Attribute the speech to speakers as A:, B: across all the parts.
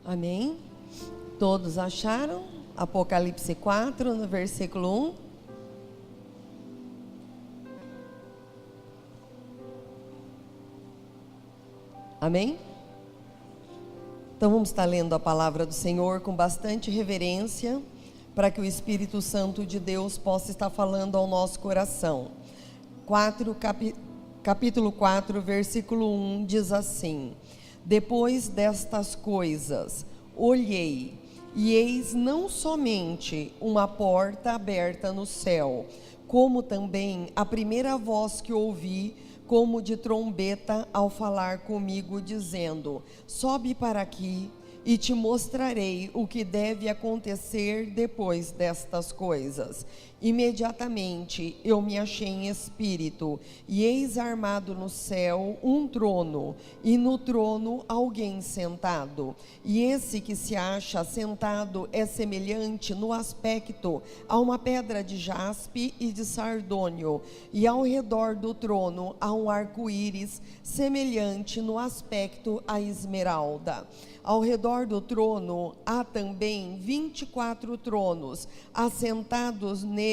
A: Amém? Todos acharam? Apocalipse 4, no versículo 1. Amém? Então vamos estar lendo a palavra do Senhor com bastante reverência, para que o Espírito Santo de Deus possa estar falando ao nosso coração. Capítulo 4, versículo 1 diz assim: Depois destas coisas, olhei, e eis não somente uma porta aberta no céu, como também a primeira voz que ouvi, como de trombeta, ao falar comigo, dizendo: Sobe para aqui, e te mostrarei o que deve acontecer depois destas coisas. Imediatamente eu me achei em espírito, e eis armado no céu um trono, e no trono alguém sentado. E esse que se acha sentado é semelhante no aspecto a uma pedra de jaspe e de sardônio, e ao redor do trono há um arco-íris semelhante no aspecto a esmeralda. Ao redor do trono há também 24 tronos, assentados neles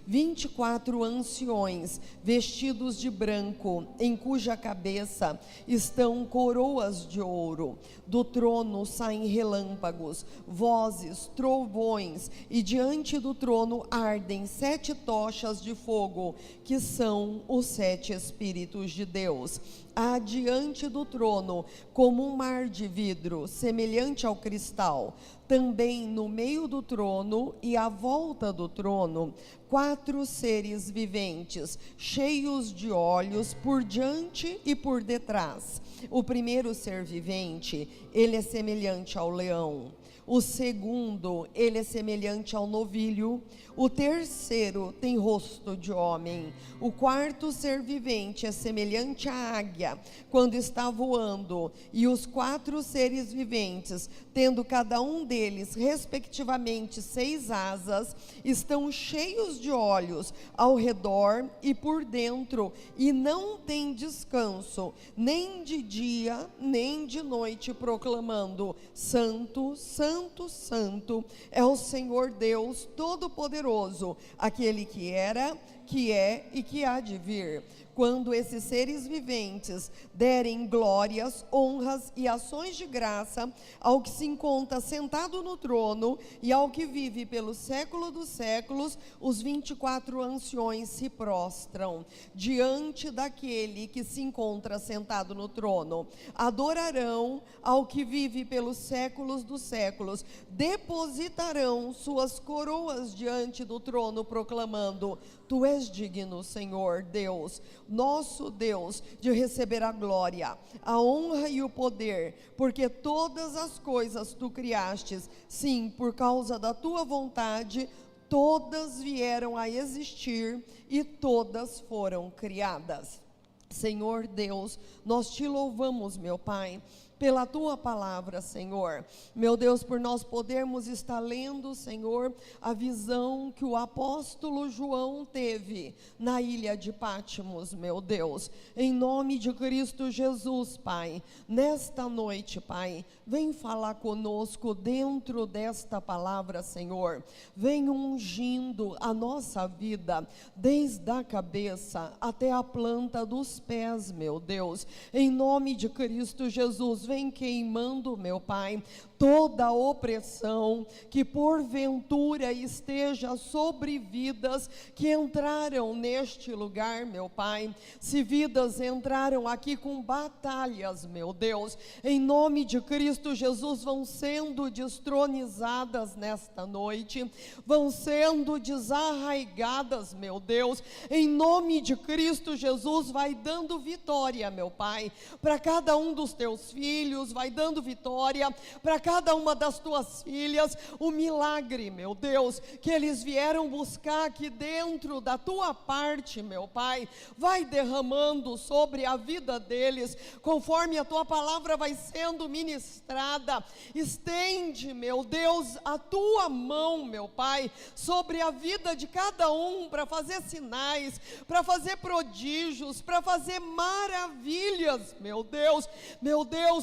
A: 24 anciões, vestidos de branco, em cuja cabeça estão coroas de ouro. Do trono saem relâmpagos, vozes, trovões, e diante do trono ardem 7 tochas de fogo, que são os 7 Espíritos de Deus. Há diante do trono, como um mar de vidro, semelhante ao cristal. Também no meio do trono e à volta do trono, 4 seres viventes, cheios de olhos por diante e por detrás. O primeiro ser vivente, ele é semelhante ao leão. O segundo, ele é semelhante ao novilho. O terceiro tem rosto de homem. O quarto ser vivente é semelhante à águia, quando está voando. E os 4 seres viventes, tendo cada um deles, respectivamente, 6 asas, estão cheios de olhos ao redor e por dentro, e não têm descanso, nem de dia, nem de noite, proclamando: Santo, Santo, Santo é o Senhor Deus Todo-Poderoso, aquele que era, que é e que há de vir. Quando esses seres viventes derem glórias, honras e ações de graça ao que se encontra sentado no trono e ao que vive pelo século dos séculos, os 24 anciões se prostram diante daquele que se encontra sentado no trono. Adorarão ao que vive pelos séculos dos séculos, depositarão suas coroas diante do trono, proclamando: Tu és digno, Senhor Deus, nosso Deus, de receber a glória, a honra e o poder, porque todas as coisas tu criastes, sim, por causa da tua vontade, todas vieram a existir e todas foram criadas. Senhor Deus, nós te louvamos, meu Pai, pela tua palavra, Senhor. Meu Deus, por nós podermos estar lendo, Senhor, a visão que o apóstolo João teve na ilha de Patmos, meu Deus. Em nome de Cristo Jesus, Pai, nesta noite, Pai, vem falar conosco dentro desta palavra, Senhor. Vem ungindo a nossa vida, desde a cabeça até a planta dos pés, meu Deus. Em nome de Cristo Jesus, vem queimando, meu Pai, toda a opressão que porventura esteja sobre vidas que entraram neste lugar, meu Pai. Se vidas entraram aqui com batalhas, meu Deus, em nome de Cristo Jesus, vão sendo destronizadas nesta noite, vão sendo desarraigadas, meu Deus, em nome de Cristo Jesus. Vai dando vitória, meu Pai, para cada um dos teus filhos, vai dando vitória para cada uma das tuas filhas, o milagre, meu Deus, que eles vieram buscar aqui dentro da tua parte, meu Pai, vai derramando sobre a vida deles, conforme a tua palavra vai sendo ministrada. Estende, meu Deus, a tua mão, meu Pai, sobre a vida de cada um, para fazer sinais, para fazer prodígios, para fazer maravilhas, meu Deus,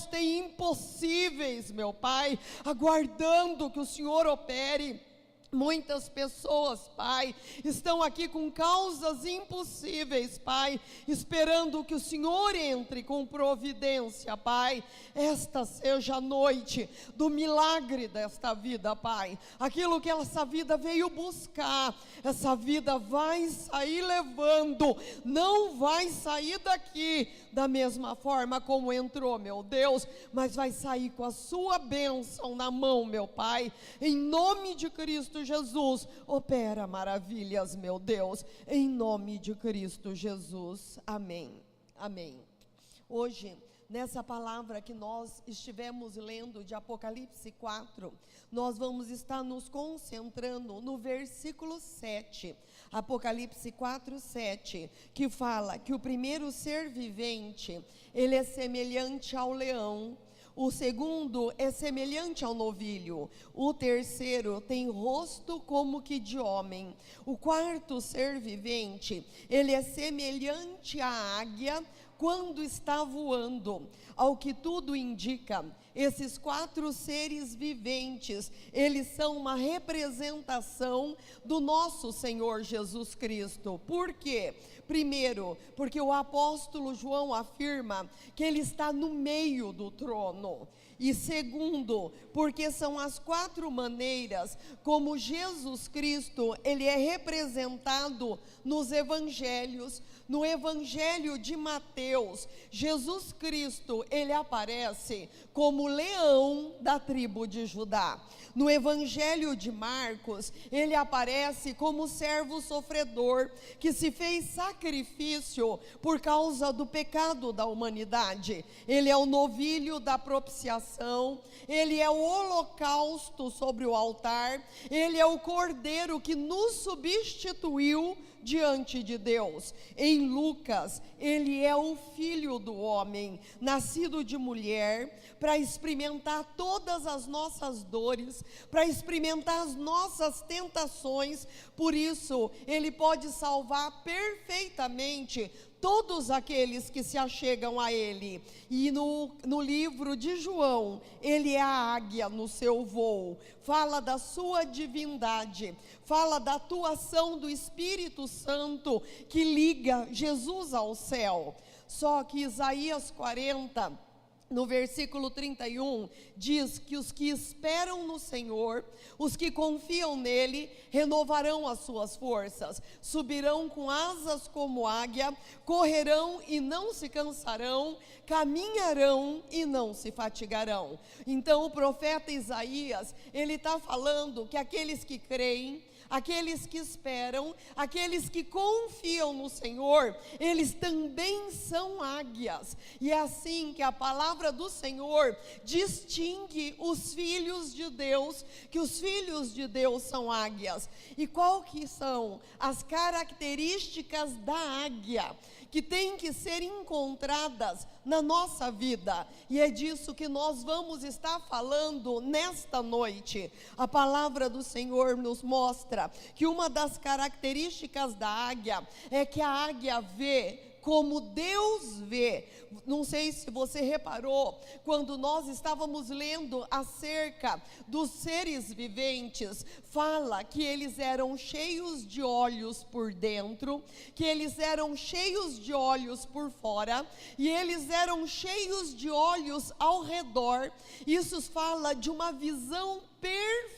A: tem impossíveis, meu Pai, Pai, aguardando que o Senhor opere. Muitas pessoas, Pai, estão aqui com causas impossíveis, Pai, esperando que o Senhor entre com providência, Pai. Esta seja a noite do milagre desta vida, Pai. Aquilo que essa vida veio buscar, essa vida vai sair levando, não vai sair daqui da mesma forma como entrou, meu Deus, mas vai sair com a sua bênção na mão, meu Pai, em nome de Cristo Jesus. Opera maravilhas, meu Deus, em nome de Cristo Jesus, amém, amém. Hoje, nessa palavra que nós estivemos lendo de Apocalipse 4, nós vamos estar nos concentrando no versículo 7, Apocalipse 4, 7, que fala que o primeiro ser vivente, ele é semelhante ao leão, o segundo é semelhante ao novilho, o terceiro tem rosto como que de homem, o quarto ser vivente, ele é semelhante à águia quando está voando. Ao que tudo indica, esses quatro seres viventes, eles são uma representação do nosso Senhor Jesus Cristo. Por quê? Primeiro, porque o apóstolo João afirma que ele está no meio do trono. E segundo, porque são as quatro maneiras como Jesus Cristo, ele é representado nos evangelhos. No evangelho de Mateus, Jesus Cristo, ele aparece como leão da tribo de Judá. No evangelho de Marcos, ele aparece como servo sofredor, que se fez sacrifício por causa do pecado da humanidade. Ele é o novilho da propiciação, ele é o holocausto sobre o altar, ele é o cordeiro que nos substituiu diante de Deus. Em Lucas, ele é o filho do homem, nascido de mulher, para experimentar todas as nossas dores, para experimentar as nossas tentações. Por isso, ele pode salvar perfeitamente todos aqueles que se achegam a ele. E no livro de João, ele é a águia no seu voo, fala da sua divindade, fala da atuação do Espírito Santo que liga Jesus ao céu. Só que Isaías 40, no versículo 31, diz que os que esperam no Senhor, os que confiam nele, renovarão as suas forças, subirão com asas como águia, correrão e não se cansarão, caminharão e não se fatigarão. Então o profeta Isaías, ele está falando que aqueles que creem, aqueles que esperam, aqueles que confiam no Senhor, eles também são águias. E é assim que a palavra do Senhor distingue os filhos de Deus, que os filhos de Deus são águias. E qual que são as características da águia que tem que ser encontradas na nossa vida? E é disso que nós vamos estar falando nesta noite. A palavra do Senhor nos mostra que uma das características da águia é que a águia vê como Deus vê. Não sei se você reparou, quando nós estávamos lendo acerca dos seres viventes, fala que eles eram cheios de olhos por dentro, que eles eram cheios de olhos por fora, e eles eram cheios de olhos ao redor. Isso fala de uma visão perfeita,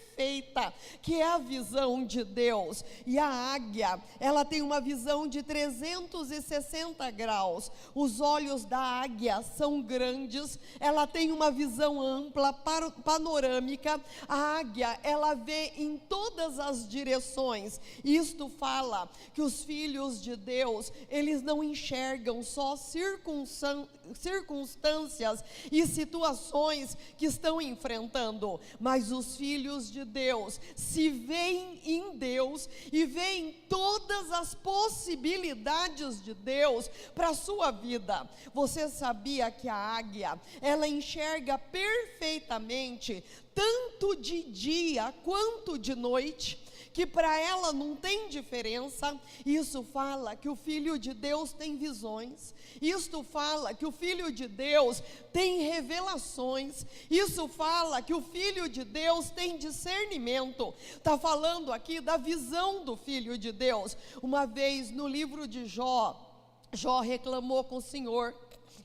A: que é a visão de Deus. E a águia, ela tem uma visão de 360 graus. Os olhos da águia são grandes, ela tem uma visão ampla, panorâmica. A águia, ela vê em todas as direções. Isto fala que os filhos de Deus, eles não enxergam só circunstâncias e situações que estão enfrentando, mas os filhos de Deus se veem em Deus e veem todas as possibilidades de Deus para a sua vida. Você sabia que a águia, ela enxerga perfeitamente tanto de dia quanto de noite? que para ela não tem diferença. Isso fala que o Filho de Deus tem visões, isto fala que o Filho de Deus tem revelações, isso fala que o Filho de Deus tem discernimento. Está falando aqui da visão do Filho de Deus. Uma vez no livro de Jó reclamou com o Senhor.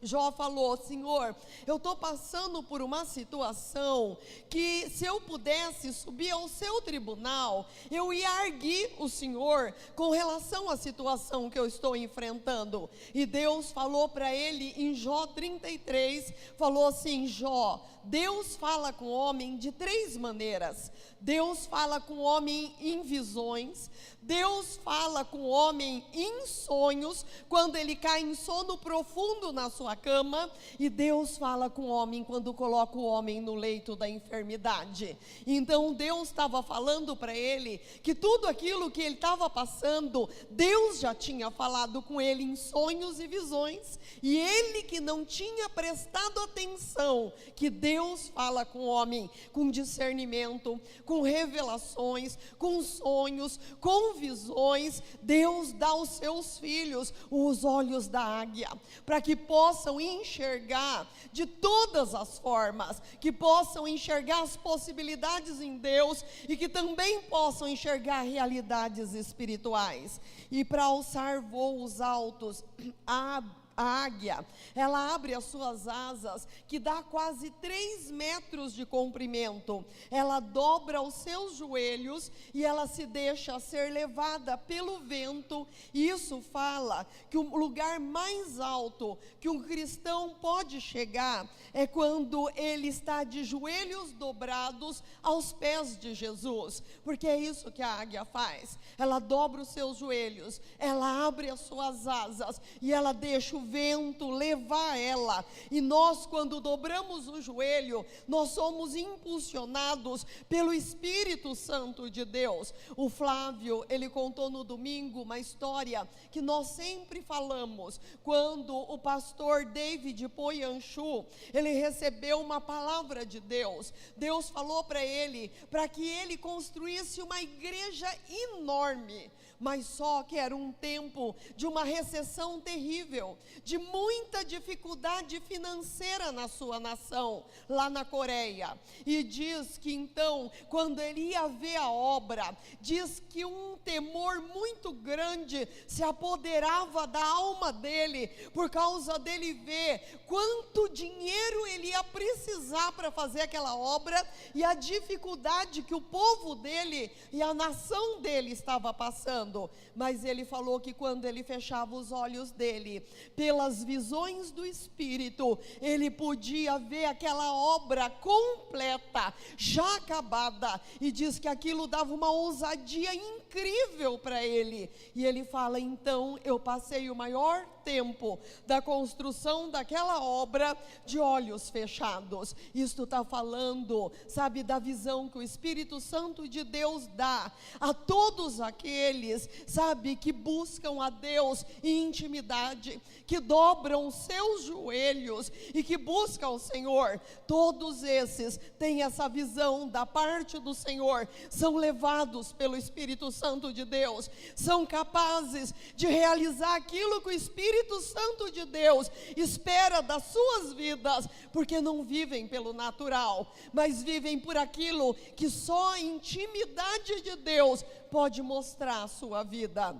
A: Jó falou: Senhor, eu estou passando por uma situação que, se eu pudesse subir ao seu tribunal, eu ia arguir o Senhor com relação à situação que eu estou enfrentando. E Deus falou para ele em Jó 33, falou assim: Jó, Deus fala com o homem de 3 maneiras. Deus fala com o homem em visões, Deus fala com o homem em sonhos, quando ele cai em sono profundo na sua cama, e Deus fala com o homem quando coloca o homem no leito da enfermidade. Então Deus estava falando para ele que tudo aquilo que ele estava passando, Deus já tinha falado com ele em sonhos e visões, e ele que não tinha prestado atenção, que Deus fala com o homem com discernimento, com revelações, com sonhos, com visões. Deus dá aos seus filhos os olhos da águia, para que possam enxergar de todas as formas, que possam enxergar as possibilidades em Deus e que também possam enxergar realidades espirituais. E para alçar voos altos, a águia, ela abre as suas asas, que dá quase 3 metros de comprimento. Ela dobra os seus joelhos e ela se deixa ser levada pelo vento. E isso fala que o lugar mais alto que um cristão pode chegar é quando ele está de joelhos dobrados aos pés de Jesus, porque é isso que a águia faz. Ela dobra os seus joelhos, ela abre as suas asas e ela deixa o vento levar ela. E nós, quando dobramos o joelho, nós somos impulsionados pelo Espírito Santo de Deus. O Flávio, ele contou no domingo uma história que nós sempre falamos. Quando o pastor David Poyanchu, ele recebeu uma palavra de Deus, Deus falou para ele, para que ele construísse uma igreja enorme, mas só que era um tempo de uma recessão terrível, de muita dificuldade financeira na sua nação, lá na Coreia. E diz que então, quando ele ia ver a obra, diz que um temor muito grande se apoderava da alma dele, por causa dele ver quanto dinheiro ele ia precisar para fazer aquela obra, e a dificuldade que o povo dele e a nação dele estava passando. Mas ele falou que quando ele fechava os olhos dele, pelas visões do Espírito, ele podia ver aquela obra completa, já acabada, e diz que aquilo dava uma ousadia incrível para ele. E ele fala: então eu passei o maior tempo da construção daquela obra de olhos fechados. Isto está falando, sabe, da visão que o Espírito Santo de Deus dá a todos aqueles, sabe, que buscam a Deus em intimidade, que dobram os seus joelhos e que buscam o Senhor. Todos esses têm essa visão da parte do Senhor, são levados pelo Espírito Santo de Deus, são capazes de realizar aquilo que o Espírito Santo de Deus espera das suas vidas, porque não vivem pelo natural, mas vivem por aquilo que só a intimidade de Deus pode mostrar a sua vida.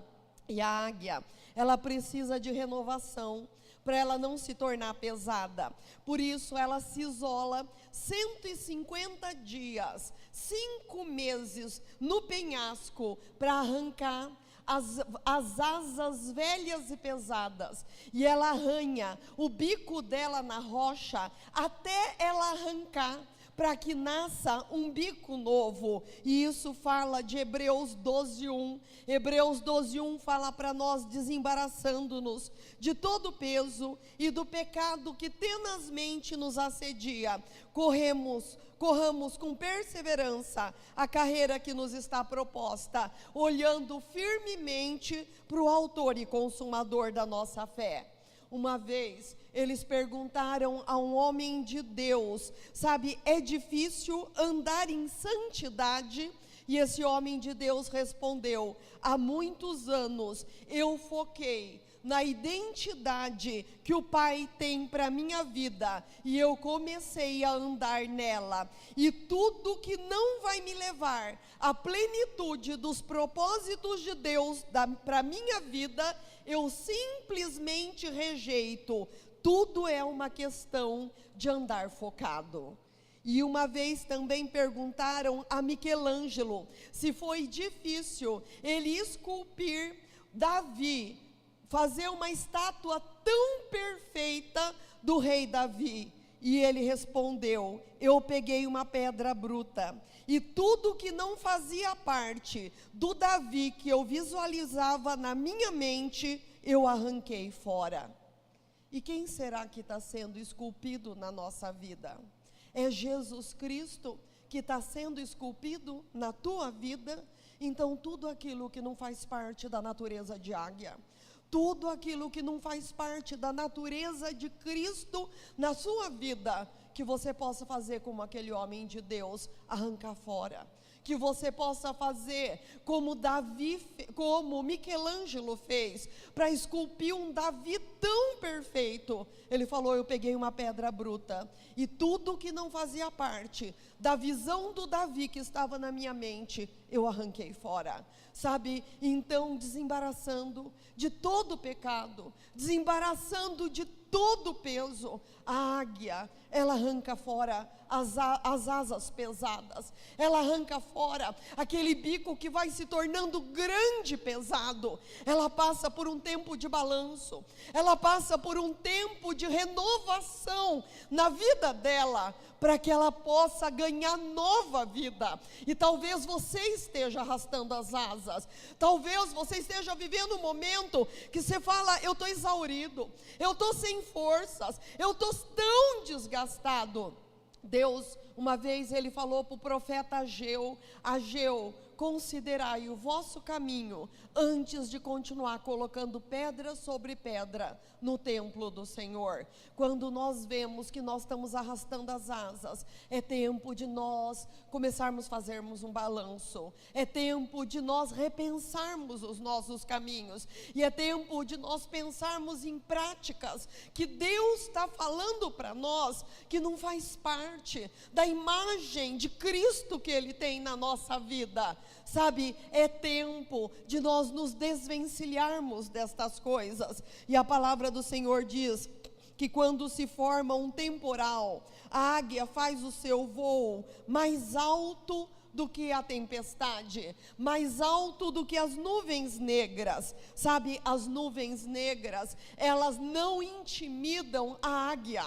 A: E a águia, ela precisa de renovação para ela não se tornar pesada. Por isso ela se isola 150 dias, 5 meses no penhasco, para arrancar as asas velhas e pesadas, e ela arranha o bico dela na rocha até ela arrancar, para que nasça um bico novo. E isso fala de Hebreus 12:1. Hebreus 12:1 fala para nós, desembaraçando-nos de todo o peso e do pecado que tenazmente nos assedia, corramos com perseverança a carreira que nos está proposta, olhando firmemente para o autor e consumador da nossa fé. Uma vez eles perguntaram a um homem de Deus, sabe, é difícil andar em santidade? E esse homem de Deus respondeu: há muitos anos eu foquei na identidade que o Pai tem para a minha vida, e eu comecei a andar nela, e tudo que não vai me levar à plenitude dos propósitos de Deus para a minha vida, eu simplesmente rejeito. Tudo é uma questão de andar focado. E uma vez também perguntaram a Michelangelo se foi difícil ele esculpir Davi, fazer uma estátua tão perfeita do rei Davi. E ele respondeu: eu peguei uma pedra bruta, e tudo que não fazia parte do Davi que eu visualizava na minha mente, eu arranquei fora. E quem será que está sendo esculpido na nossa vida? É Jesus Cristo que está sendo esculpido na tua vida? Então tudo aquilo que não faz parte da natureza de águia, tudo aquilo que não faz parte da natureza de Cristo na sua vida, que você possa fazer como aquele homem de Deus, arrancar fora. Que você possa fazer como Davi, como Michelangelo fez, para esculpir um Davi tão perfeito. Ele falou: eu peguei uma pedra bruta, e tudo que não fazia parte da visão do Davi que estava na minha mente, eu arranquei fora. Sabe, então desembaraçando de todo o pecado, desembaraçando de todo o peso, a águia, ela arranca fora as asas pesadas, ela arranca fora aquele bico que vai se tornando grande e pesado. Ela passa por um tempo de balanço, ela passa por um tempo de renovação na vida dela, para que ela possa ganhar nova vida. E talvez você esteja arrastando as asas, talvez você esteja vivendo um momento que você fala: eu estou exaurido, eu estou sem forças, eu estou tão desgastado. Deus, uma vez ele falou para o profeta Ageu: Ageu, considerai o vosso caminho antes de continuar colocando pedra sobre pedra no templo do Senhor. Quando nós vemos que nós estamos arrastando as asas, é tempo de nós começarmos a fazermos um balanço, é tempo de nós repensarmos os nossos caminhos, e é tempo de nós pensarmos em práticas que Deus está falando para nós, que não faz parte da imagem de Cristo que Ele tem na nossa vida. Sabe, é tempo de nós nos desvencilharmos destas coisas. E a palavra do Senhor diz que quando se forma um temporal, a águia faz o seu voo mais alto do que a tempestade, mais alto do que as nuvens negras. Sabe, as nuvens negras, elas não intimidam a águia.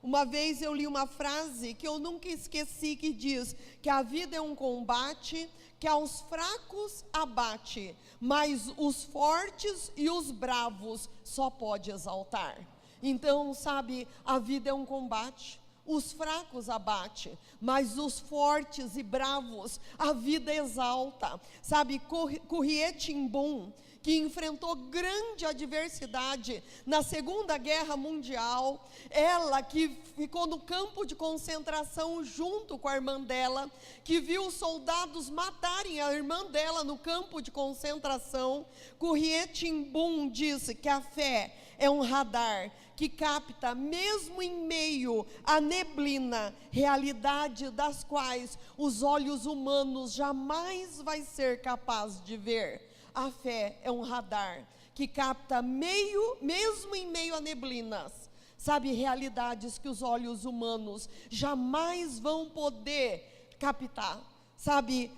A: Uma vez eu li uma frase que eu nunca esqueci, que diz que a vida é um combate que aos fracos abate, mas os fortes e os bravos só pode exaltar. Então, sabe, a vida é um combate, os fracos abate, mas os fortes e bravos a vida exalta. Sabe, Corrie ten Boom, que enfrentou grande adversidade na Segunda Guerra Mundial, ela que ficou no campo de concentração junto com a irmã dela, que viu os soldados matarem a irmã dela no campo de concentração. Corrie ten Boom disse que a fé é um radar que capta, mesmo em meio à neblina, realidade das quais os olhos humanos jamais vai ser capaz de ver. A fé é um radar que capta mesmo em meio a neblinas, sabe, realidades que os olhos humanos jamais vão poder captar. Sabe,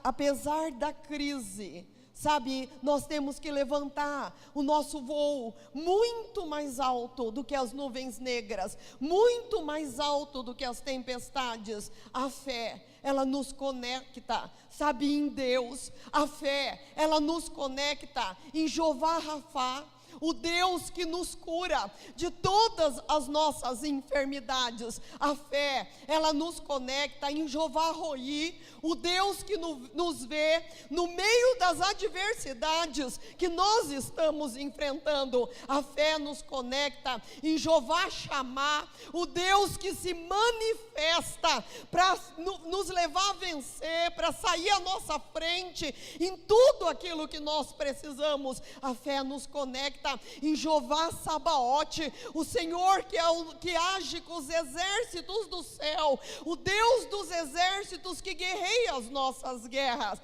A: apesar da crise, sabe, nós temos que levantar o nosso voo muito mais alto do que as nuvens negras, muito mais alto do que as tempestades. A fé, ela nos conecta, sabe, em Deus. A fé, ela nos conecta em Jeová Rafá. o Deus que nos cura de todas as nossas enfermidades. A fé, ela nos conecta em Jeová Roi, o Deus que nos vê no meio das adversidades que nós estamos enfrentando. A fé nos conecta em Jeová Chamar, o Deus que se manifesta para nos levar a vencer, para sair à nossa frente em tudo aquilo que nós precisamos. A fé nos conecta em Jeová Sabaote, o Senhor que age com os exércitos do céu, o Deus dos exércitos que guerreia as nossas guerras.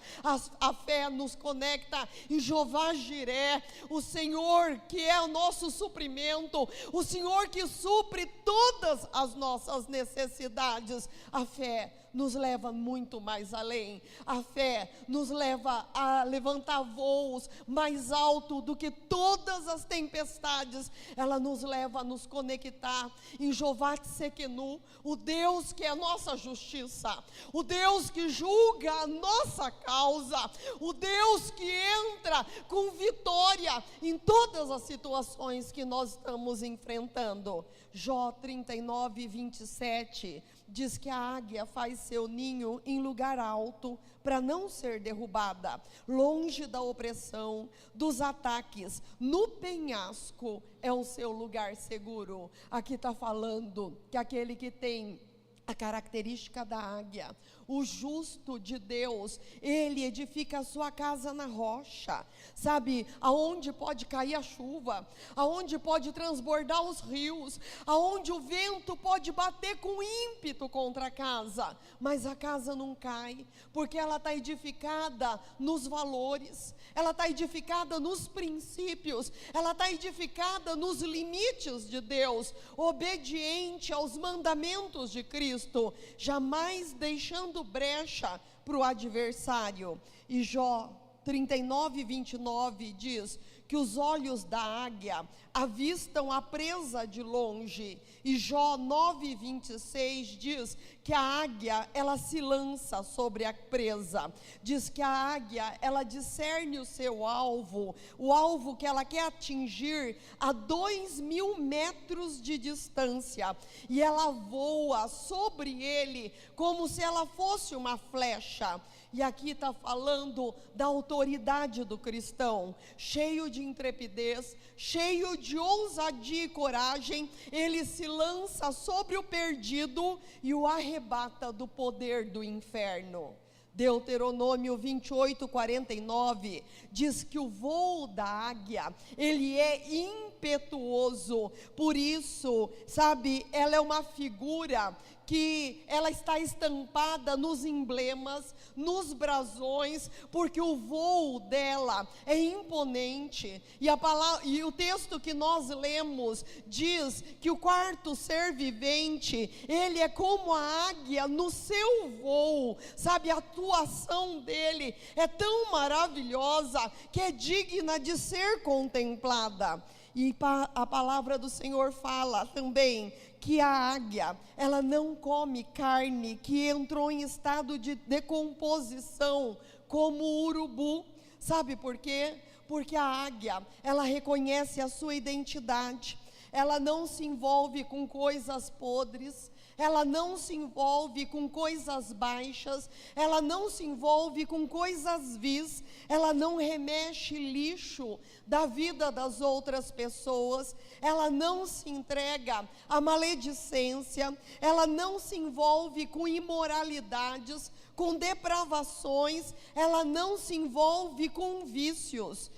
A: A fé nos conecta em Jeová Jiré, o Senhor que é o nosso suprimento, o Senhor que supre todas as nossas necessidades. A fé nos leva muito mais além. A fé nos leva a levantar voos mais alto do que todas as tempestades. Ela nos leva a nos conectar em Jeová Tsequenu, o Deus que é a nossa justiça, o Deus que julga a nossa causa, o Deus que entra com vitória em todas as situações que nós estamos enfrentando. Jó 39:27 diz que a águia faz seu ninho em lugar alto para não ser derrubada, longe da opressão, dos ataques. No penhasco é o seu lugar seguro. Aqui está falando que aquele que tem a característica da águia, o justo de Deus, ele edifica a sua casa na rocha, sabe, aonde pode cair a chuva, aonde pode transbordar os rios, aonde o vento pode bater com ímpeto contra a casa, mas a casa não cai, porque ela está edificada nos valores, ela está edificada nos princípios, ela está edificada nos limites de Deus, obediente aos mandamentos de Cristo, jamais deixando brecha para o adversário. E Jó 39:29 diz que os olhos da águia avistam a presa de longe. E Jó 9:26 diz que a águia, ela se lança sobre a presa. Diz que a águia, ela discerne o seu alvo, o alvo que ela quer atingir a 2.000 metros de distância. E ela voa sobre ele como se ela fosse uma flecha. E aqui está falando da autoridade do cristão, cheio de intrepidez, cheio de ousadia e coragem. Ele se lança sobre o perdido e o arrebata do poder do inferno. Deuteronômio 28:49 diz que o voo da águia, ele é impetuoso. Por isso, sabe, ela é uma figura que ela está estampada nos emblemas, nos brasões, porque o voo dela é imponente. E o texto que nós lemos diz que o quarto ser vivente, ele é como a águia no seu voo, sabe, a atuação dele é tão maravilhosa que é digna de ser contemplada. E a palavra do Senhor fala também que a águia, ela não come carne que entrou em estado de decomposição, como o urubu. Sabe por quê? Porque a águia, ela reconhece a sua identidade, ela não se envolve com coisas podres, ela não se envolve com coisas baixas, ela não se envolve com coisas vis, ela não remexe lixo da vida das outras pessoas, ela não se entrega à maledicência, ela não se envolve com imoralidades, com depravações, ela não se envolve com vícios.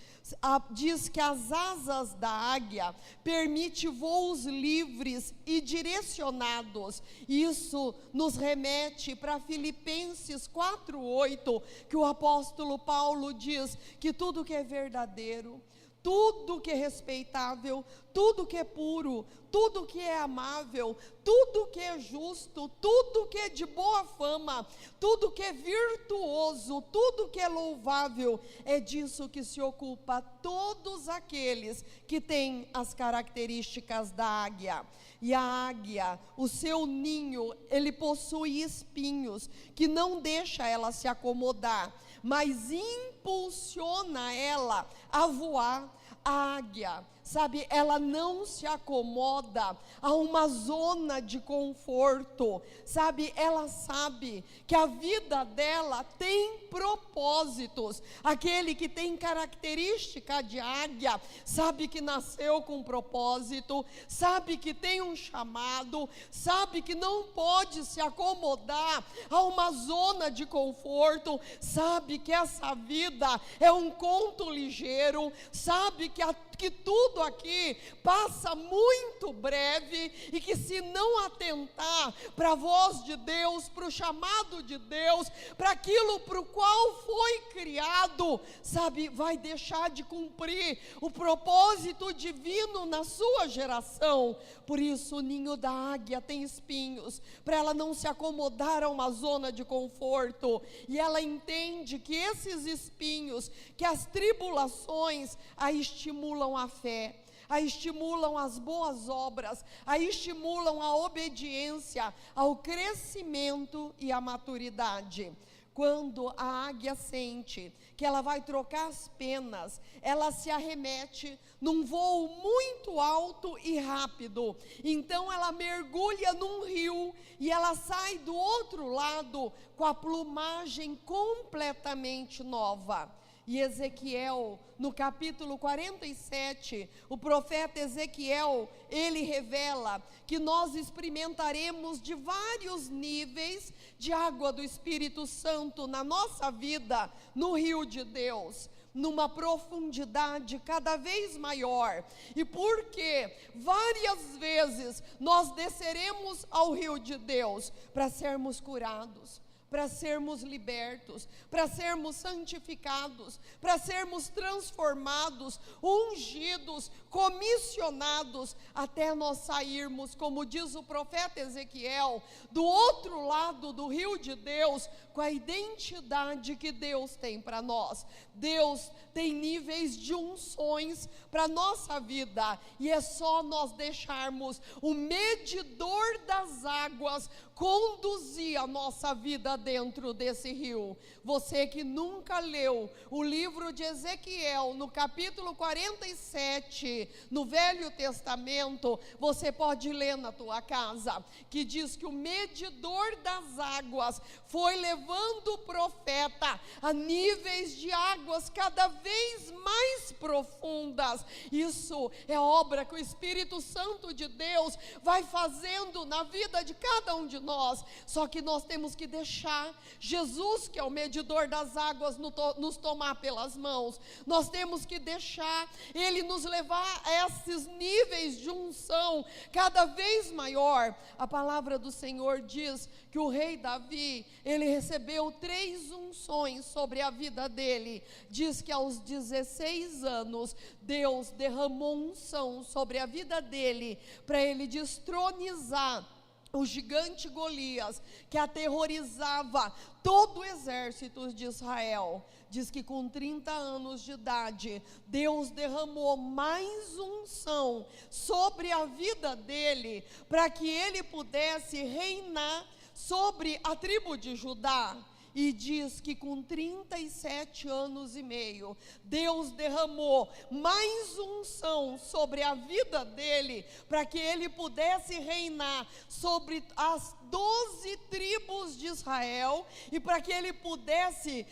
A: Diz que as asas da águia permite voos livres e direcionados. Isso nos remete para Filipenses 4:8, que o apóstolo Paulo diz que tudo que é verdadeiro, tudo que é respeitável, tudo que é puro, tudo que é amável, tudo que é justo, tudo que é de boa fama, tudo que é virtuoso, tudo que é louvável, é disso que se ocupa todos aqueles que têm as características da águia. E a águia, o seu ninho, ele possui espinhos que não deixa ela se acomodar, mas impulsiona ela a voar. A águia, sabe, ela não se acomoda a uma zona de conforto, sabe, ela sabe que a vida dela tem propósitos. Aquele que tem característica de águia, sabe que nasceu com propósito, sabe que tem um chamado, sabe que não pode se acomodar a uma zona de conforto, sabe que essa vida é um conto ligeiro, sabe que tudo aqui passa muito breve e que se não atentar para a voz de Deus, para o chamado de Deus, para aquilo para o qual foi criado, sabe, vai deixar de cumprir o propósito divino na sua geração. Por isso o ninho da águia tem espinhos, para ela não se acomodar a uma zona de conforto, e ela entende que esses espinhos, que as tribulações a estimulam a fé, a estimulam as boas obras, a estimulam a obediência, ao crescimento e à maturidade. Quando a águia sente que ela vai trocar as penas, ela se arremete num voo muito alto e rápido. Então ela mergulha num rio e ela sai do outro lado com a plumagem completamente nova. E Ezequiel, no capítulo 47, o profeta Ezequiel, ele revela que nós experimentaremos de vários níveis de água do Espírito Santo na nossa vida, no rio de Deus, numa profundidade cada vez maior. E porque várias vezes nós desceremos ao rio de Deus para sermos curados, para sermos libertos, para sermos santificados, para sermos transformados, ungidos, comissionados, até nós sairmos, como diz o profeta Ezequiel, do outro lado do rio de Deus, com a identidade que Deus tem para nós. Deus tem níveis de unções para a nossa vida, e é só nós deixarmos o medidor das águas conduzir a nossa vida dentro desse rio. Você que nunca leu o livro de Ezequiel, no capítulo 47, no Velho Testamento, você pode ler na tua casa, que diz que o medidor das águas foi levando o profeta a níveis de águas cada vez mais profundas. Isso é obra que o Espírito Santo de Deus vai fazendo na vida de cada um de nós. Só que nós temos que deixar Jesus, que é o medidor das águas, nos tomar pelas mãos. Nós temos que deixar Ele nos levar a esses níveis de unção cada vez maior. A palavra do Senhor diz que o rei Davi, ele recebeu 3 unções sobre a vida dele. Diz que aos 16 anos, Deus derramou unção sobre a vida dele, para ele destronizar o gigante Golias, que aterrorizava todo o exército de Israel. Diz que com 30 anos de idade, Deus derramou mais unção sobre a vida dele, para que ele pudesse reinar sobre a tribo de Judá. E diz que com 37 anos e meio, Deus derramou mais unção sobre a vida dele, para que ele pudesse reinar sobre as 12 tribos de Israel, e para que ele pudesse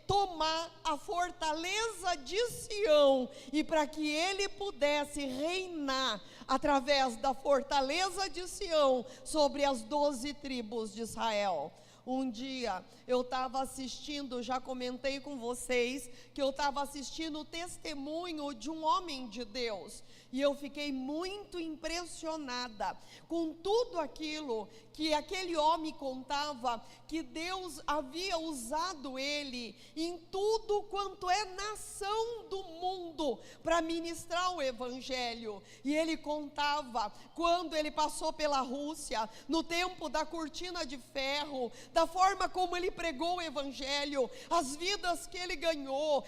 A: tomar a fortaleza de Sião, e para que ele pudesse reinar através da fortaleza de Sião sobre as 12 tribos de Israel. Um dia eu estava assistindo, já comentei com vocês, que eu estava assistindo o testemunho de um homem de Deus, e eu fiquei muito impressionada com tudo aquilo que aquele homem contava, que Deus havia usado ele em tudo quanto é nação do mundo para ministrar o evangelho. E ele contava quando ele passou pela Rússia, no tempo da cortina de ferro, da forma como ele pregou o evangelho, as vidas que ele ganhou,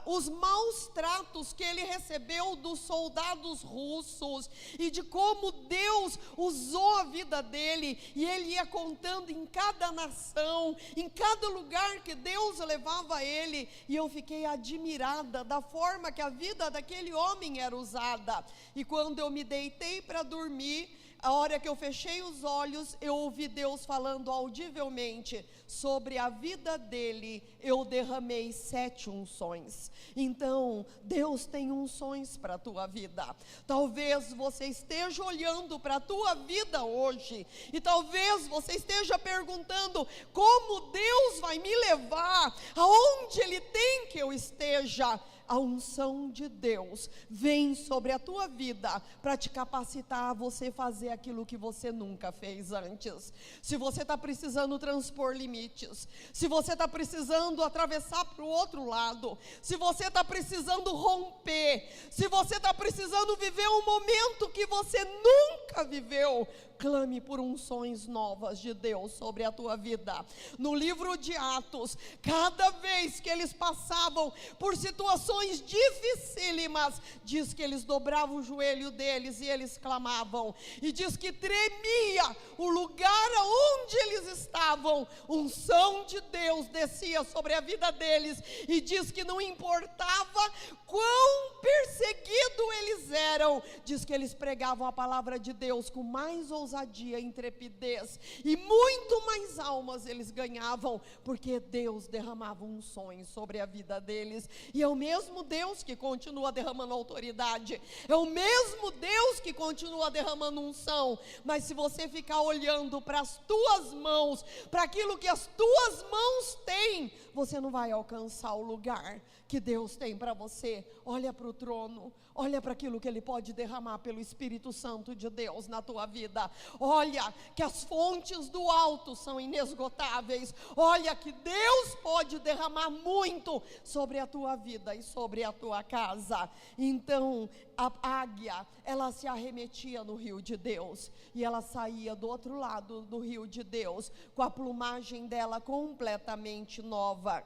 A: os maus tratos que ele recebeu dos soldados russos, e de como Deus usou a vida dele, e ele ia contando em cada nação, em cada lugar que Deus levava ele, e eu fiquei admirada da forma que a vida daquele homem era usada. E quando eu me deitei para dormir, a hora que eu fechei os olhos, eu ouvi Deus falando audivelmente sobre a vida dele. Eu derramei 7 unções. Então, Deus tem unções para a tua vida. Talvez você esteja olhando para a tua vida hoje, e talvez você esteja perguntando: como Deus vai me levar? Aonde Ele tem que eu esteja? A unção de Deus vem sobre a tua vida para te capacitar a você fazer aquilo que você nunca fez antes. Se você está precisando transpor limites, se você está precisando atravessar para o outro lado, se você está precisando romper, se você está precisando viver um momento que você nunca viveu, clame por unções novas de Deus sobre a tua vida. No livro de Atos, cada vez que eles passavam por situações dificílimas, diz que eles dobravam o joelho deles e eles clamavam, e diz que tremia o lugar onde eles estavam. Unção de Deus descia sobre a vida deles, e diz que não importava quão perseguidos eles eram, diz que eles pregavam a palavra de Deus com mais ousadia e intrepidez, e muito mais almas eles ganhavam, porque Deus derramava unções sobre a vida deles. E é o mesmo Deus que continua derramando autoridade, é o mesmo Deus que continua derramando unção. Mas se você ficar olhando para as tuas mãos, para aquilo que as tuas mãos têm, você não vai alcançar o lugar que Deus tem para você. Olha para o trono, olha para aquilo que Ele pode derramar pelo Espírito Santo de Deus na tua vida. Olha que as fontes do alto são inesgotáveis. Olha que Deus pode derramar muito sobre a tua vida e sobre a tua casa. Então a águia, ela se arremetia no rio de Deus, e ela saía do outro lado do rio de Deus com a plumagem dela completamente nova.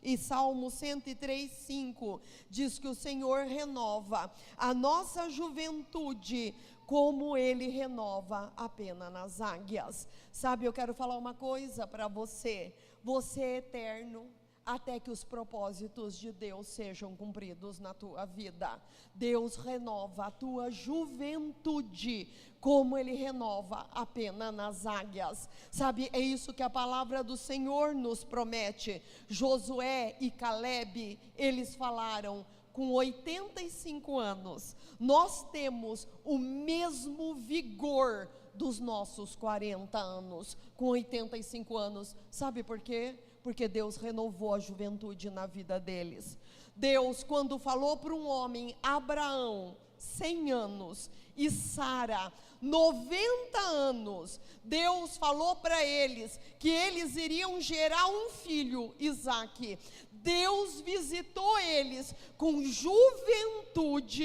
A: E Salmo 103:5 diz que o Senhor renova a nossa juventude como Ele renova a pena nas águias. Sabe, eu quero falar uma coisa para você: você é eterno até que os propósitos de Deus sejam cumpridos na tua vida. Deus renova a tua juventude como Ele renova a pena nas águias. Sabe, é isso que a palavra do Senhor nos promete. Josué e Caleb, eles falaram: com 85 anos, nós temos o mesmo vigor dos nossos 40 anos, com 85 anos. Sabe por quê? Porque Deus renovou a juventude na vida deles. Deus, quando falou para um homem, Abraão, 100 anos, e Sara, 90 anos, Deus falou para eles que eles iriam gerar um filho, Isaque. Deus visitou eles com juventude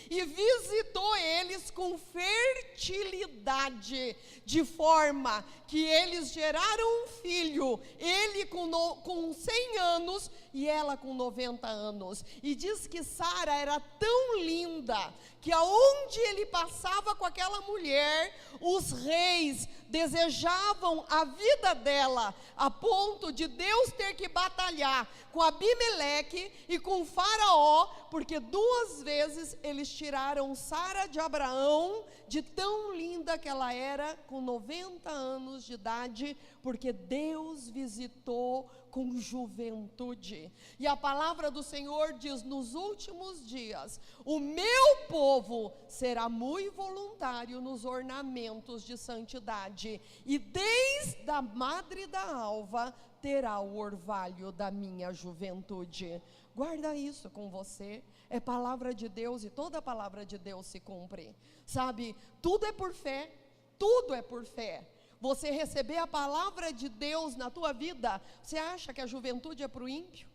A: e visitou eles com fertilidade, de forma que eles geraram um filho, ele com 100 anos e ela com 90 anos. E diz que Sara era tão linda que aonde ele passava com aquela mulher, os reis desejavam a vida dela, a ponto de Deus ter que batalhar com Abimeleque e com Faraó, porque 2 vezes eles tiraram Sara de Abraão, de tão linda que ela era, com 90 anos de idade, porque Deus visitou com juventude. E a palavra do Senhor diz: nos últimos dias, o meu povo será muito voluntário nos ornamentos de santidade, e desde a madre da alva terá o orvalho da minha juventude. Guarda isso com você, é palavra de Deus, e toda palavra de Deus se cumpre. Sabe, tudo é por fé, tudo é por fé. Você receber a palavra de Deus na tua vida, você acha que a juventude é para o ímpio?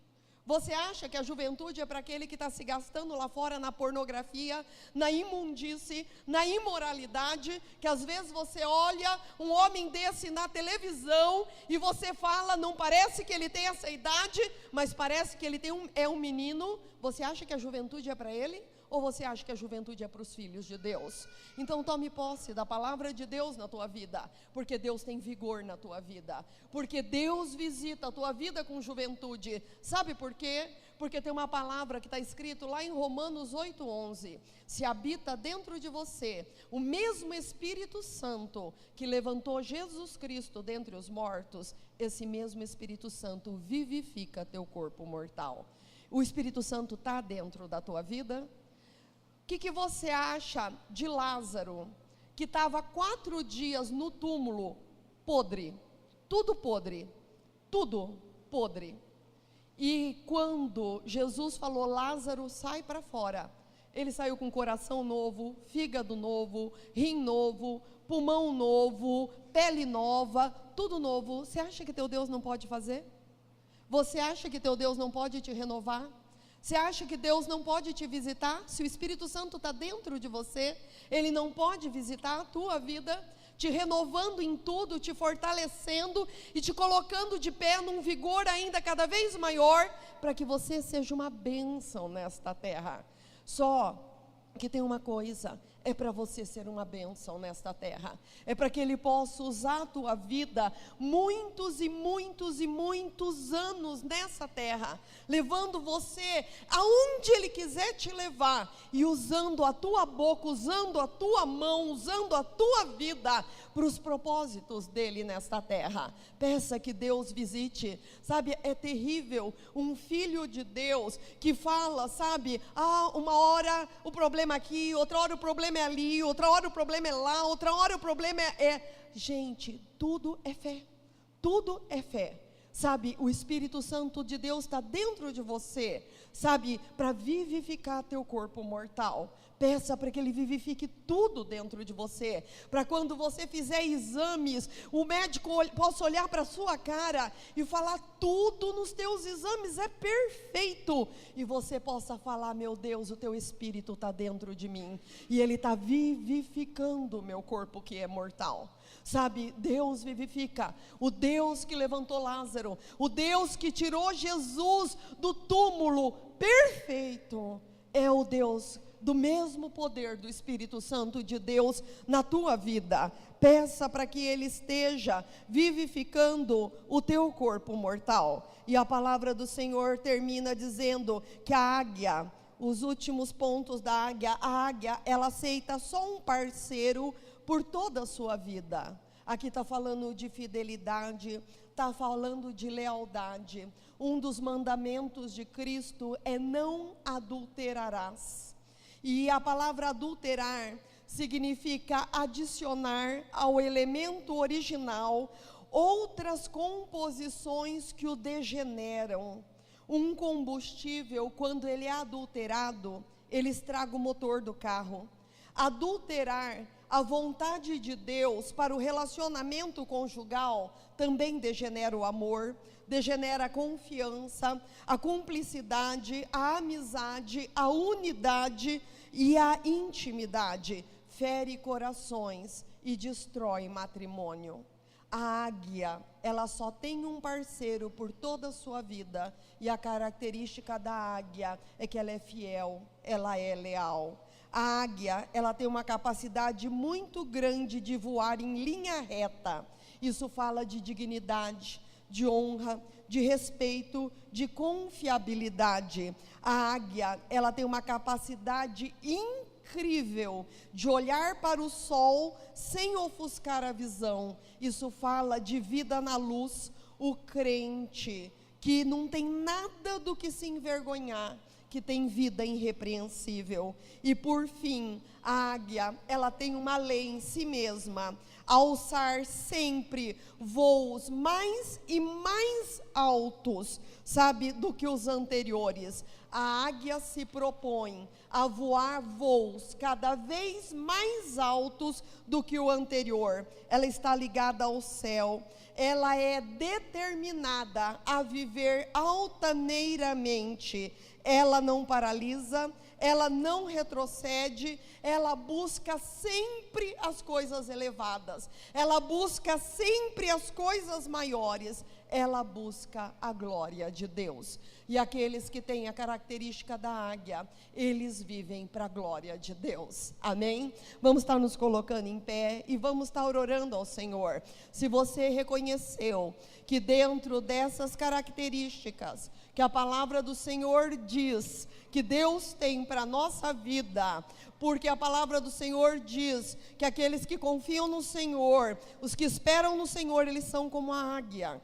A: Você acha que a juventude é para aquele que está se gastando lá fora na pornografia, na imundície, na imoralidade, que às vezes você olha um homem desse na televisão e você fala, não parece que ele tem essa idade, mas parece que ele é um menino. Você acha que a juventude é para ele? Ou você acha que a juventude é para os filhos de Deus? Então tome posse da palavra de Deus na tua vida, porque Deus tem vigor na tua vida, porque Deus visita a tua vida com juventude. Sabe por quê? Porque tem uma palavra que está escrito lá em Romanos 8:11, se habita dentro de você o mesmo Espírito Santo que levantou Jesus Cristo dentre os mortos, esse mesmo Espírito Santo vivifica teu corpo mortal. O Espírito Santo está dentro da tua vida? O que você acha de Lázaro, que estava 4 dias no túmulo, podre, tudo podre, e quando Jesus falou, Lázaro, sai para fora, ele saiu com coração novo, fígado novo, rim novo, pulmão novo, pele nova, tudo novo. Você acha que teu Deus não pode fazer? Você acha que teu Deus não pode te renovar? Você acha que Deus não pode te visitar? Se o Espírito Santo está dentro de você, Ele não pode visitar a tua vida, te renovando em tudo, te fortalecendo e te colocando de pé num vigor ainda cada vez maior, para que você seja uma bênção nesta terra. Só que tem uma coisa, é para você ser uma bênção nesta terra, é para que Ele possa usar a tua vida muitos e muitos e muitos anos nessa terra, levando você aonde Ele quiser te levar, e usando a tua boca, usando a tua mão, usando a tua vida para os propósitos dEle nesta terra. Peça que Deus visite. Sabe, é terrível um filho de Deus que fala, sabe, uma hora o problema aqui, outra hora o problema é ali, outra hora o problema é lá, outra hora o problema Gente, tudo é fé, tudo é fé. Sabe, o Espírito Santo de Deus está dentro de você, sabe, para vivificar teu corpo mortal. Peça para que Ele vivifique tudo dentro de você, para quando você fizer exames, o médico possa olhar para a sua cara e falar, tudo nos teus exames é perfeito, e você possa falar, meu Deus, o teu Espírito está dentro de mim, e Ele está vivificando o meu corpo que é mortal. Sabe, Deus vivifica, o Deus que levantou Lázaro, o Deus que tirou Jesus do túmulo, perfeito, é o Deus do mesmo poder do Espírito Santo de Deus na tua vida. Peça para que Ele esteja vivificando o teu corpo mortal. E a palavra do Senhor termina dizendo que a águia, os últimos pontos da águia, a águia, ela aceita só um parceiro por toda a sua vida. Aqui está falando de fidelidade, está falando de lealdade. Um dos mandamentos de Cristo é não adulterarás. E a palavra adulterar significa adicionar ao elemento original outras composições que o degeneram. Um combustível, quando ele é adulterado, ele estraga o motor do carro. Adulterar a vontade de Deus para o relacionamento conjugal também degenera o amor, degenera a confiança, a cumplicidade, a amizade, a unidade e a intimidade. Fere corações e destrói matrimônio. A águia, ela só tem um parceiro por toda a sua vida, e a característica da águia é que ela é fiel, ela é leal. A águia, ela tem uma capacidade muito grande de voar em linha reta. Isso fala de dignidade, de honra, de respeito, de confiabilidade. A águia, ela tem uma capacidade incrível de olhar para o sol sem ofuscar a visão. Isso fala de vida na luz. O crente que não tem nada do que se envergonhar, que tem vida irrepreensível. E por fim, a águia, ela tem uma lei em si mesma: alçar sempre voos mais e mais altos, sabe, do que os anteriores. A águia se propõe a voar voos cada vez mais altos do que o anterior. Ela está ligada ao céu. Ela é determinada a viver altaneiramente. Ela não paralisa, ela não retrocede, ela busca sempre as coisas elevadas, ela busca sempre as coisas maiores, ela busca a glória de Deus. E aqueles que têm a característica da águia, eles vivem para a glória de Deus. Amém? Vamos estar nos colocando em pé e vamos estar orando ao Senhor. Se você reconheceu que dentro dessas características que a palavra do Senhor diz que Deus tem para a nossa vida, porque a palavra do Senhor diz que aqueles que confiam no Senhor, os que esperam no Senhor, eles são como a águia.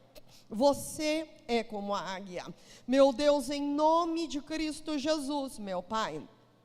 A: Você é como a águia. Meu Deus, em nome de Cristo Jesus, meu Pai,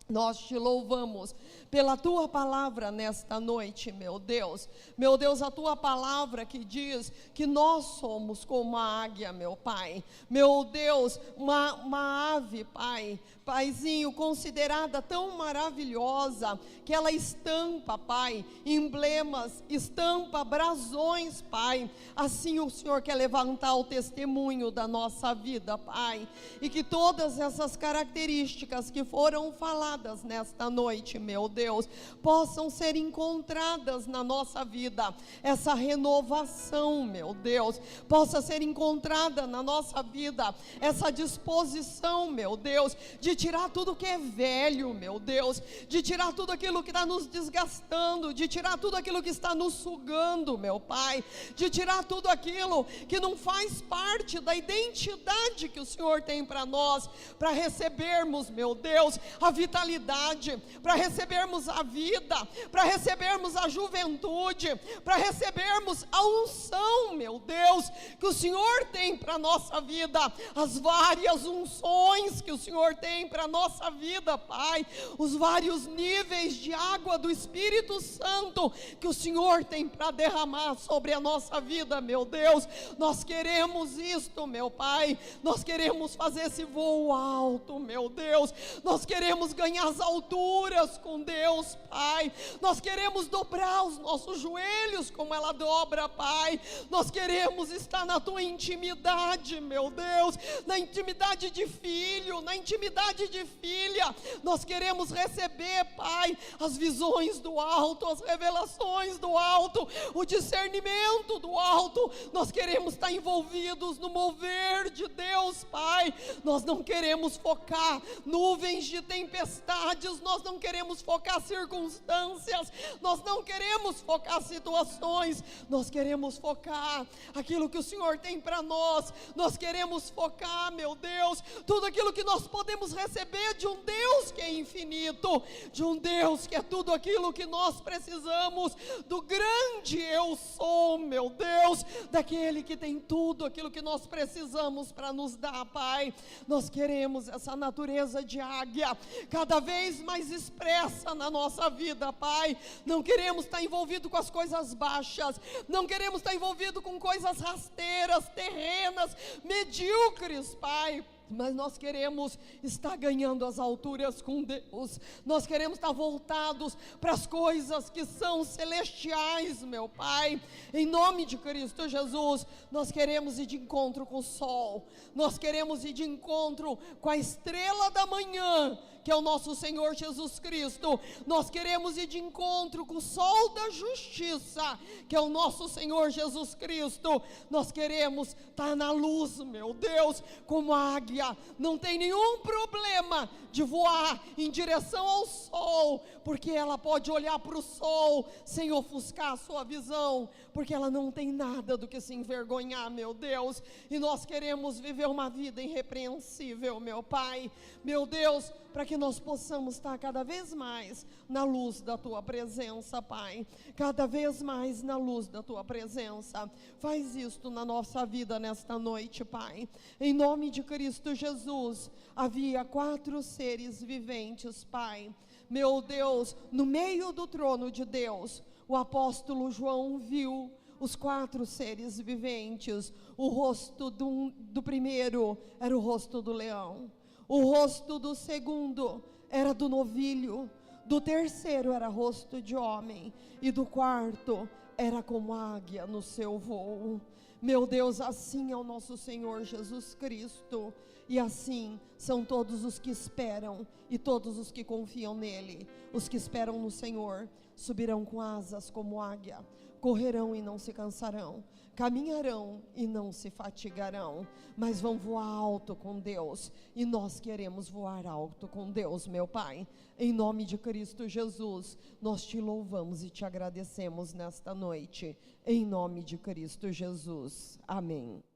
A: nós te louvamos pela tua palavra nesta noite, meu Deus. Meu Deus, a tua palavra que diz que nós somos como a águia, meu Pai. Meu Deus, uma ave, Pai, Paizinho, considerada tão maravilhosa, que ela estampa, Pai, emblemas, estampa brasões, Pai. Assim o Senhor quer levantar o testemunho da nossa vida, Pai. E que todas essas características que foram faladas nesta noite, meu Deus, possam ser encontradas na nossa vida. Essa renovação, meu Deus, possa ser encontrada na nossa vida. Essa disposição, meu Deus, de tirar tudo que é velho, meu Deus, de tirar tudo aquilo que está nos desgastando, de tirar tudo aquilo que está nos sugando, meu Pai, de tirar tudo aquilo que não faz parte da identidade que o Senhor tem para nós, para recebermos, meu Deus, a vitalidade, para recebermos a vida, para recebermos a juventude, para recebermos a unção, meu Deus, que o Senhor tem para a nossa vida, as várias unções que o Senhor tem para a nossa vida, Pai, os vários níveis de água do Espírito Santo que o Senhor tem para derramar sobre a nossa vida, meu Deus. Nós queremos isto, meu Pai, nós queremos fazer esse voo alto, meu Deus, nós queremos ganhar as alturas com Deus, Pai, nós queremos dobrar os nossos joelhos como ela dobra, Pai, nós queremos estar na tua intimidade, meu Deus, na intimidade de filho, na intimidade de filha. Nós queremos receber, Pai, as visões do alto, as revelações do alto, o discernimento do alto. Nós queremos estar envolvidos no mover de Deus, Pai. Nós não queremos focar nuvens de tempestades, nós não queremos focar circunstâncias, nós não queremos focar situações, nós queremos focar aquilo que o Senhor tem para nós. Nós queremos focar, meu Deus, tudo aquilo que nós podemos receber de um Deus que é infinito, de um Deus que é tudo aquilo que nós precisamos, do grande eu sou, meu Deus, daquele que tem tudo aquilo que nós precisamos para nos dar, Pai. Nós queremos essa natureza de águia cada vez mais expressa na nossa vida, Pai. Não queremos estar envolvido com as coisas baixas, não queremos estar envolvido com coisas rasteiras, terrenas, medíocres, Pai. Mas nós queremos estar ganhando as alturas com Deus. Nós queremos estar voltados para as coisas que são celestiais, meu Pai. Em nome de Cristo Jesus, nós queremos ir de encontro com o sol. Nós queremos ir de encontro com a estrela da manhã, que é o nosso Senhor Jesus Cristo. Nós queremos ir de encontro com o sol da justiça, que é o nosso Senhor Jesus Cristo. Nós queremos estar na luz, meu Deus, como a águia. Não tem nenhum problema de voar em direção ao sol, porque ela pode olhar para o sol sem ofuscar a sua visão, porque ela não tem nada do que se envergonhar, meu Deus. E nós queremos viver uma vida irrepreensível, meu Pai. Meu Deus,
B: para que nós possamos estar cada vez mais na luz da Tua presença, Pai, cada vez mais na luz da Tua presença. Faz isto na nossa vida nesta noite, Pai, em nome de Cristo Jesus. Havia 4 seres viventes, Pai, meu Deus, no meio do trono de Deus. O apóstolo João viu os 4 seres viventes. O rosto do primeiro era o rosto do leão, o rosto do segundo era do novilho, do terceiro era rosto de homem, e do quarto era como águia no seu voo. Meu Deus, assim é o nosso Senhor Jesus Cristo, e assim são todos os que esperam e todos os que confiam nele. Os que esperam no Senhor subirão com asas como águia, correrão e não se cansarão, caminharão e não se fatigarão, mas vão voar alto com Deus. E nós queremos voar alto com Deus, meu Pai, em nome de Cristo Jesus. Nós te louvamos e te agradecemos nesta noite, em nome de Cristo Jesus. Amém.